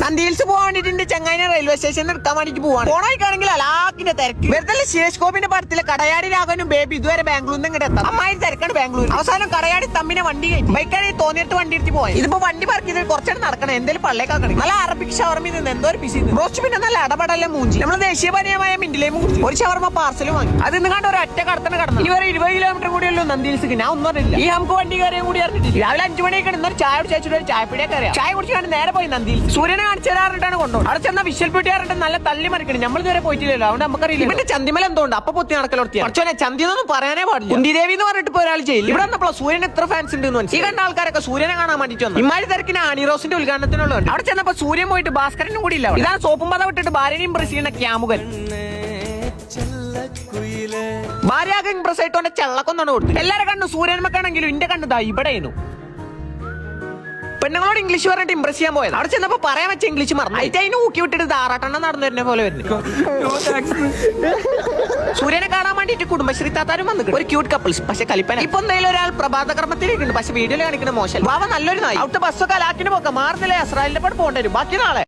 സന്ധ്യയിൽസ് പോകാൻ വേണ്ടിട്ട് ചങ്ങായിനെ റെയിൽവേ സ്റ്റേഷനിൽ എടുക്കാൻ വേണ്ടിട്ട് പോവാണ്. പോണായിക്കാണെങ്കിൽ അലാക്കിന്റെ തിരക്ക്. വെറുതെ ശേഷ് ഗോപിന്റെ പടത്തിലെ കടയാടി രാഘവനും ബേബി ഇതുവരെ ബാംഗ്ലൂരിൽ നിന്ന് ഇങ്ങോട്ട് എത്താം. അമ്മായി തിരക്കാണ് ബാംഗ്ലൂർ. അവസാനം കടയാടി തമ്മിനെ വണ്ടി കയറ്റി ബൈക്കാണെങ്കിൽ തോന്നിയിട്ട് വണ്ടി എടുത്ത് പോയി. ഇതിപ്പോ വണ്ടി പാർക്ക് ചെയ്ത് കുറച്ചാണ് നടക്കണം. എന്തെങ്കിലും പള്ളേക്കാക്കണം. നല്ല അറബിക് ഷവർമയിൽ നിന്ന് എന്തോ ഒരു പിസി റോസ്റ്റ് പിന്നെ നല്ല അടപടല്ലേ മൂഞ്ചി. നമ്മൾ ദേശീയപാനീയമായ മിന്റിലേയും ഒരു ഷവർമ പാർസൽ വാങ്ങി. അത് നിങ്ങാണ്ട് ഒരു ഒറ്റ കടത്തന്നെ കടന്നു. ഇനി വരെ 20 കിലോമീറ്റർ കൂടിയല്ലോ നന്ദിയിൽസ്. ഞാൻ ഒന്നും അറിയില്ല. ഈ നമുക്ക് വണ്ടി കയറിയും കൂടി അറിഞ്ഞിട്ടില്ല. രാവിലെ 5 മണിയൊക്കെ ഇന്നൊരു ചായ കുടിച്ചു ഒരു ചായപ്പിടിയൊക്കെ അറിയാം. ചായ കുടിച്ചാണ് നേരെ പോയി നന്ദിയിൽ. സൂര്യനെ കാണിച്ചു തരാറിട്ടാണ് കൊണ്ടുപോകും. അവിടെ ചെന്ന വിഷ്വൽ ബ്യൂട്ടിയാറിട്ട് നല്ല തള്ളി മറിക്കണം. നമ്മൾ ഇതുവരെ പോയിട്ടില്ലല്ലോ. അതുകൊണ്ട് നമുക്കറിയില്ല. ഇവന്റെ ചന്തിമല എന്തുകൊണ്ട് അപ്പൊ പൊത്തി നടക്കലോർത്തിയാണ്. പക്ഷേ ചന്തിന്നൊന്നും പറയാനേ പാടില്ല. കുന്തിദേവി എന്ന് പറഞ്ഞിട്ട് ഇപ്പൊ ഒരാൾ ചെയ്യില്ല. ഇവിടെ വന്നപ്പോൾ സൂര്യൻ എത്ര ഫാൻസ് ഉണ്ട്. ഈ കണ്ട ആൾക്കാരൊക്കെ സൂര്യനെ കാണാൻ വേണ്ടിട്ട് വന്നു. ഇമാരി തിരക്കിന് ആണിറോസിന്റെ ഉദ്ഘാടനത്തിനുള്ളത്. അവിടെ ചെന്നപ്പോ സൂര്യൻ പോയിട്ട് ഭാസ്കരനും കൂടി ഇല്ല. ഇതാണ് സോപ്പും പത വിട്ടിട്ട് ഭാര്യനെയും ഇംപ്രസ് ചെയ്യുന്ന ക്യാമുകൻ. ഭാര്യാകെ ഇംപ്രസ് ആയിട്ട് ചെള്ളക്കൊന്നാണ് കൊടുത്തു. എല്ലാരെ കണ്ടു സൂര്യന്മക്കാണെങ്കിലും ഇന്റെ കണ്ടതാ ഇവിടെയായിരുന്നു. പെണ്ണുങ്ങളോട് ഇംഗ്ലീഷ് പറഞ്ഞിട്ട് ഇംപ്രസ് ചെയ്യാൻ പോയത്. അവിടെ ചെന്നപ്പോ പറയാൻ വെച്ച ഇംഗ്ലീഷ് മറന്നു. അതിന് ഊക്കി വിട്ടിട്ട് ധാറാട്ടെണ്ണം നടന്നു വരുന്ന പോലെ വരുന്നു. സൂര്യനെ കാണാൻ വേണ്ടിട്ട് കുടുംബശ്രീ താത്താരും വന്നു. ഒരു ക്യൂട്ട് കപ്പിൾസ്. പക്ഷെ കലിപ്പന. ഇപ്പൊ എന്തായാലും ഒരാൾ പ്രഭാത കർമ്മത്തിലേക്കുണ്ട്. പക്ഷെ വീഡിയോയിൽ കാണിക്കുന്ന മോശം. ഭാവ നല്ലൊരു നായി. അവിടുത്തെ ബസ്സൊക്കെ അലാക്കിന് പോക്കാം. മാറുന്നില്ലേ അസ്രാലിന്റെ പാട് പോകേണ്ടി വരും. ബാക്കി നാളെ